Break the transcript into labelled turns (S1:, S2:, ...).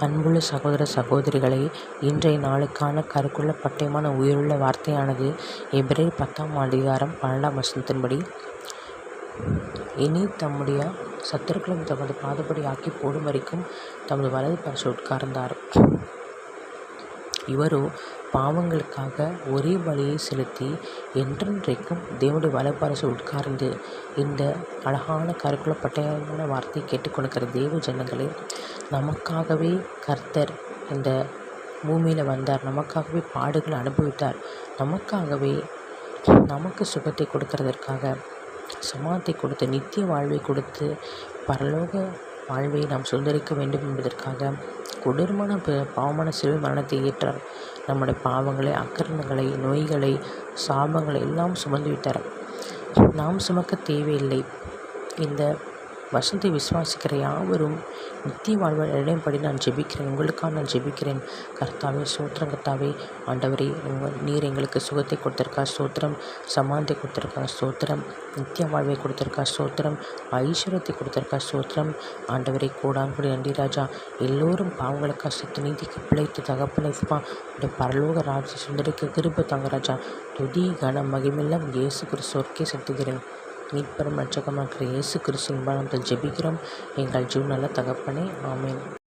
S1: அன்புள்ள சகோதர சகோதரிகளே, இன்றைய நாளுக்கான கருத்துள்ள பட்டயமான உயிருள்ள வார்த்தையானது எபிரேயர் 10 இனி தம்முடைய சத்துருக்களும் தமது பாதபடி ஆக்கி போடும் வரைக்கும் தமது வலது பரிசு உட்கார்ந்தார். இவரோ பாவங்களுக்காக ஒரே பலியை செலுத்தி என்றென்றைக்கும் தேவனுடைய வலப்பரிசு உட்கார்ந்து. இந்த அழகான கருக்குள்ள பட்டயமான வார்த்தையை கேட்டுக்கொண்டிருக்கிற தேவ ஜனங்களே, நமக்காகவே கர்த்தர் இந்த பூமியில் வந்தார். நமக்காகவே பாடுகளை அனுபவித்தார். நமக்கு சுகத்தை கொடுக்கறதற்காக சமாதத்தை கொடுத்து நித்திய வாழ்வை கொடுத்து பரலோக வாழ்வை நாம் சுதந்திரிக்க வேண்டும் என்பதற்காக கொடூரமான பாவமான சிலுவை மரணத்தை ஏற்றார். நம்முடைய பாவங்களை, அக்கிரமங்களை, நோய்களை, சாபங்களை எல்லாம் சுமந்து விட்டார். நாம் சுமக்க தேவையில்லை. இந்த வசனத்தை விசுவாசிக்கிற யாவரும் நித்திய வாழ்வை அடையும்படி நான் ஜெபிக்கிறேன். உங்களுக்காக நான் ஜெபிக்கிறேன். கர்த்தாவே, ஸ்தோத்திரம். கர்த்தாவே, ஆண்டவரே, நீர் எங்களுக்கு சுகத்தை கொடுத்திருக்கா ஸ்தோத்திரம், சமாதானத்தை கொடுத்திருக்கா ஸ்தோத்திரம், நித்திய வாழ்வை கொடுத்திருக்கா ஸ்தோத்திரம், ஐஸ்வர்யத்தை கொடுத்திருக்கா ஸ்தோத்திரம். ஆண்டவரே, கூடாங்கூடி நன்றி ராஜா. எல்லோரும் பாவங்களுக்காக செத்து நீதிக்கு பிழைத்து தகப்பனைப்பா உடைய பரலோக ராஜ்ய சுந்தரிக்க கிருபை தாங்க ராஜா. துதி கன மகிமெல்லாம் இயேசு கிறிஸ்துவுக்கே செலுத்துகிறேன். மீட்பெரும் இரட்சகருமாகிய இயேசு கிறிஸ்துவின் நாமத்தில் ஜெபிக்கிறோம் எங்கள் ஜீவனுள்ள தகப்பனே, ஆமென்.